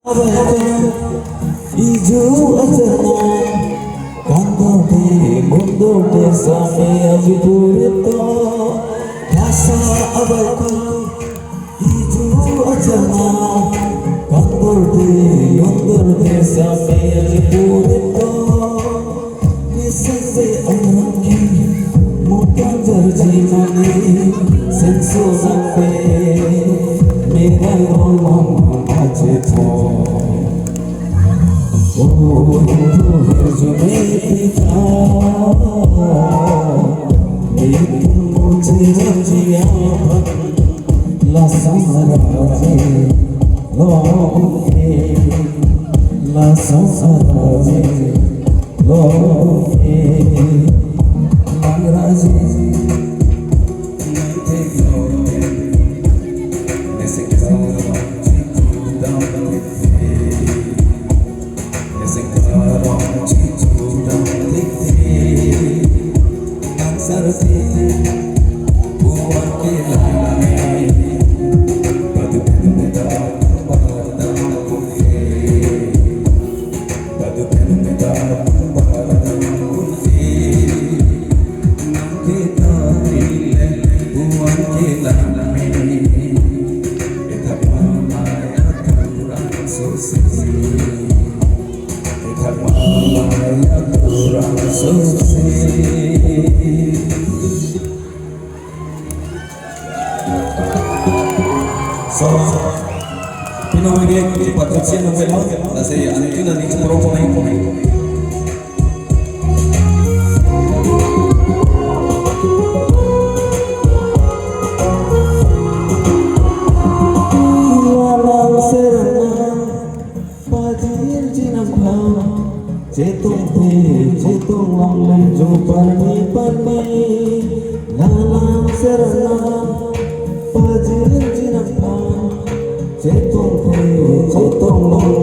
Ijo ajana kandote mundote same ajpurto rasa abaka Ijo ajana kandote mundote same ajpurto nisase amranki mutanjar jeemane senso sakte mera rolam ache tho Oh, जुमे पिता लेकिन मुझे रजिया ला समराजे लोके ला समराजे लोके मंगराजे नहीं थे लोके ऐसे कैसे So, pinamigay patrocin ng velo kasi ano yun na dito pro pumay. Walang serenang pagil jinabha cetong lang lenjo parmi lalang serenang pagil jinabha cetong lang